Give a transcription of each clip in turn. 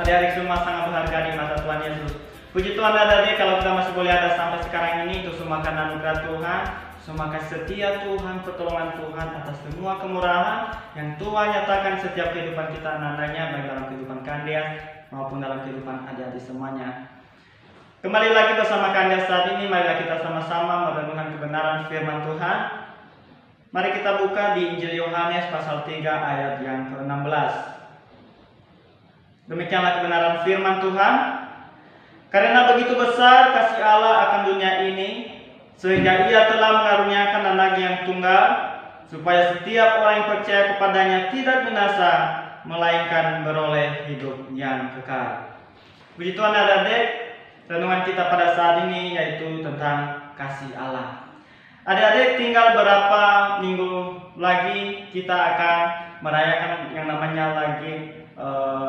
adik-adik semua sangat berharga di mata Tuhan Yesus. Puji Tuhan adik-adik, kalau kita masih boleh ada sampai sekarang ini, itu semua karena anugerah Tuhan, semua kasih setia Tuhan, pertolongan Tuhan atas semua kemurahan yang Tuhan nyatakan setiap kehidupan kita anak-anaknya, baik dalam kehidupan Kandias maupun dalam kehidupan adik-adik semuanya. Kembali lagi bersama Kandias saat ini, marilah kita sama-sama merenungkan kebenaran firman Tuhan. Mari kita buka di Injil Yohanes pasal 3 ayat yang ke-16. Demikianlah kebenaran firman Tuhan. Karena begitu besar kasih Allah akan dunia ini, sehingga Ia telah mengaruniakan Anak yang tunggal, supaya setiap orang yang percaya kepadanya tidak binasa, melainkan beroleh hidup yang kekal. Puji Tuhan adik-adik, renungan kita pada saat ini yaitu tentang kasih Allah. Adik-adik, tinggal berapa minggu lagi kita akan merayakan yang namanya lagi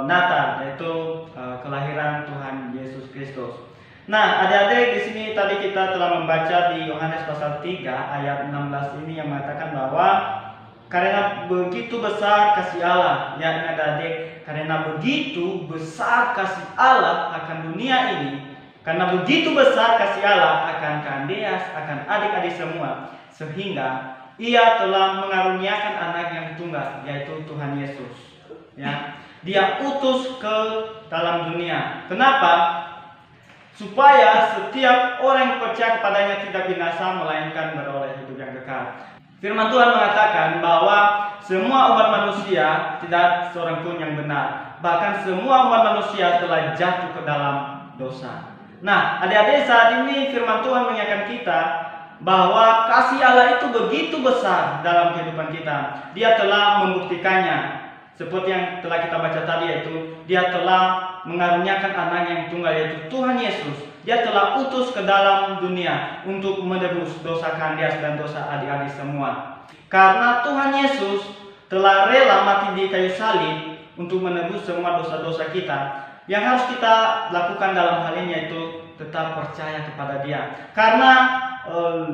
Natal, yaitu kelahiran Tuhan Yesus Kristus. Nah, adik-adik, di sini tadi kita telah membaca di Yohanes pasal 3 ayat 16 ini yang mengatakan bahwa karena begitu besar kasih Allah, ya adik-adik, karena begitu besar kasih Allah akan dunia ini, karena begitu besar kasih Allah akan Kandias, akan adik-adik semua, sehingga Ia telah mengaruniakan Anak yang tunggal, yaitu Tuhan Yesus. Ya, Dia utus ke dalam dunia. Kenapa? Supaya setiap orang yang percaya kepadanya tidak binasa, melainkan beroleh hidup yang kekal. Firman Tuhan mengatakan bahwa semua umat manusia tidak seorang pun yang benar. Bahkan semua umat manusia telah jatuh ke dalam dosa. Nah, adik-adik, saat ini firman Tuhan mengingatkan kita bahwa kasih Allah itu begitu besar dalam kehidupan kita. Dia telah membuktikannya. Seperti yang telah kita baca tadi, yaitu Dia telah mengaruniakan Anak yang tunggal, yaitu Tuhan Yesus. Dia telah utus ke dalam dunia untuk menebus dosa Kandias dan dosa adik-adik semua. Karena Tuhan Yesus telah rela mati di kayu salib untuk menebus semua dosa-dosa kita, yang harus kita lakukan dalam hal ini yaitu tetap percaya kepada Dia. Karena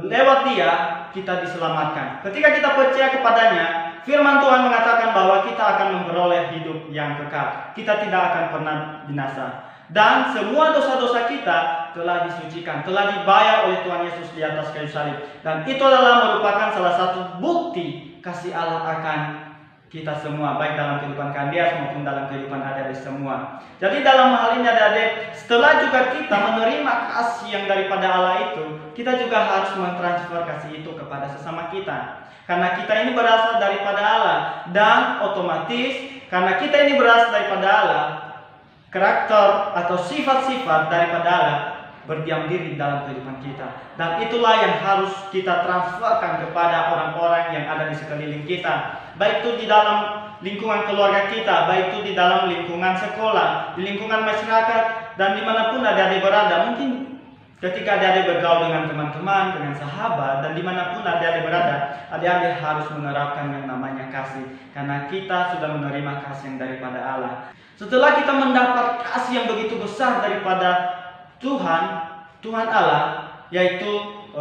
lewat Dia kita diselamatkan. Ketika kita percaya kepadanya, firman Tuhan mengatakan bahwa kita akan memperoleh hidup yang kekal. Kita tidak akan pernah binasa. Dan semua dosa-dosa kita telah disucikan, telah dibayar oleh Tuhan Yesus di atas kayu salib. Dan itu adalah merupakan salah satu bukti kasih Allah akan kita semua, baik dalam kehidupan Kandias maupun dalam kehidupan adik-adik semua. Jadi dalam hal ini adik-adik, setelah juga kita menerima kasih yang daripada Allah itu, kita juga harus mentransfer kasih itu kepada sesama kita. Karena kita ini berasal daripada Allah, dan otomatis karena kita ini berasal daripada Allah, karakter atau sifat-sifat daripada Allah berdiam diri dalam kehidupan kita. Dan itulah yang harus kita transferkan kepada orang-orang yang ada di sekeliling kita. Baik itu di dalam lingkungan keluarga kita, baik itu di dalam lingkungan sekolah, di lingkungan masyarakat, dan dimanapun adik-adik berada. Mungkin ketika adik-adik bergaul dengan teman-teman, dengan sahabat, dan dimanapun adik-adik berada, adik-adik harus menerapkan yang namanya kasih. Karena kita sudah menerima kasih yang daripada Allah. Setelah kita mendapat kasih yang begitu besar daripada Tuhan Allah, yaitu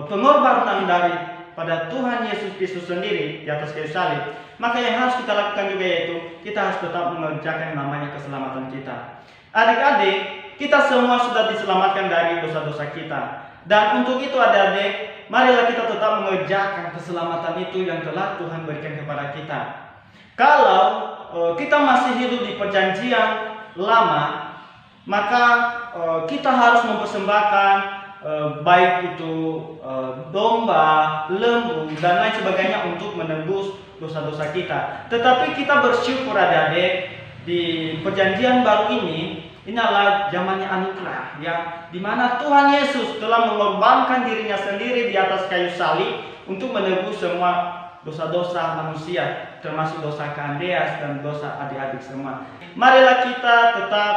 pengorbanan daripada Tuhan Yesus Kristus sendiri di atas kayu salib, maka yang harus kita lakukan juga yaitu kita harus tetap mengerjakan yang namanya keselamatan kita. Adik-adik, kita semua sudah diselamatkan dari dosa-dosa kita. Dan untuk itu adik-adik, marilah kita tetap mengerjakan keselamatan itu yang telah Tuhan berikan kepada kita. Kalau kita masih hidup di perjanjian lama, maka kita harus mempersembahkan baik itu domba, lembu, dan lain sebagainya untuk menebus dosa-dosa kita. Tetapi kita bersyukur adik-adik, di perjanjian baru ini adalah zamannya anugerah, yang dimana Tuhan Yesus telah mengorbankan dirinya sendiri di atas kayu salib untuk menebus semua dosa-dosa manusia, termasuk dosa Kandias dan dosa adik-adik semua. Marilah kita tetap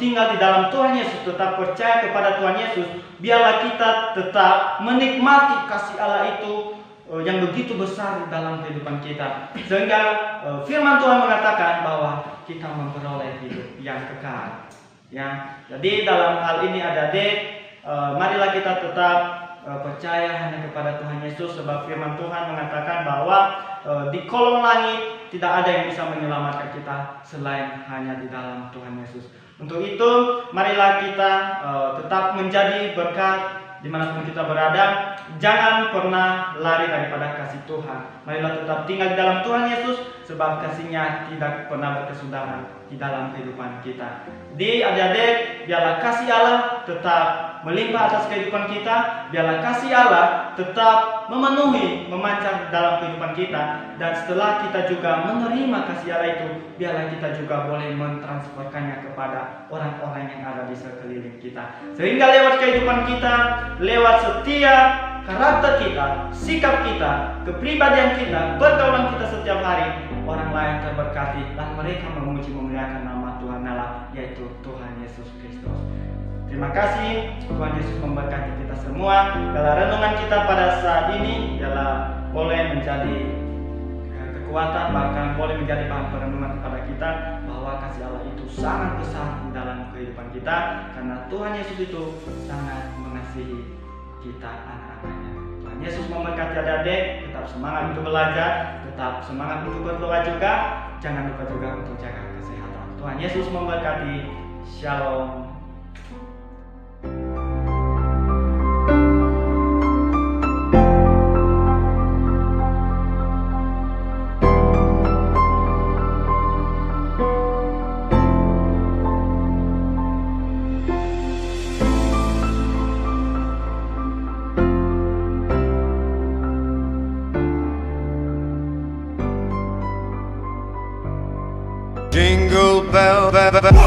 tinggal di dalam Tuhan Yesus, tetap percaya kepada Tuhan Yesus. Biarlah kita tetap menikmati kasih Allah itu yang begitu besar dalam kehidupan kita, sehingga firman Tuhan mengatakan bahwa kita memperoleh hidup yang kekal. Ya, jadi dalam hal ini adik-adik, marilah kita tetap percaya hanya kepada Tuhan Yesus, sebab firman Tuhan mengatakan bahwa di kolong langit tidak ada yang bisa menyelamatkan kita selain hanya di dalam Tuhan Yesus. Untuk itu, marilah kita tetap menjadi berkat dimanapun kita berada. Jangan pernah lari daripada kasih Tuhan. Marilah tetap tinggal di dalam Tuhan Yesus, sebab kasih-Nya tidak pernah berkesudahan di dalam kehidupan kita. Di adik-adik, biarlah kasih Allah tetap melimpah atas kehidupan kita. Biarlah kasih Allah tetap memenuhi, memancar dalam kehidupan kita. Dan setelah kita juga menerima kasih Allah itu, biarlah kita juga boleh mentransferkannya kepada orang-orang yang ada di sekeliling kita. Sehingga lewat kehidupan kita, lewat setiap karakter kita, sikap kita, kepribadian kita, pergaulan kita setiap hari, orang lain terberkati dan mereka memuji memuliakan nama Tuhan Allah, yaitu Tuhan Yesus Kristus. Terima kasih, Tuhan Yesus memberkati kita semua. Dalam renungan kita pada saat ini, biarlah boleh menjadi kekuatan, bahkan boleh menjadi bahan perenungan kepada kita bahwa kasih Allah itu sangat besar di dalam kehidupan kita, karena Tuhan Yesus itu sangat mengasihi kita, anak-anaknya. Tuhan Yesus memberkati adik-adik, tetap semangat untuk belajar, tetap semangat untuk berdoa juga, jangan lupa juga untuk jaga kesehatan. Tuhan Yesus memberkati. Shalom. Jingle bell, bell, bell.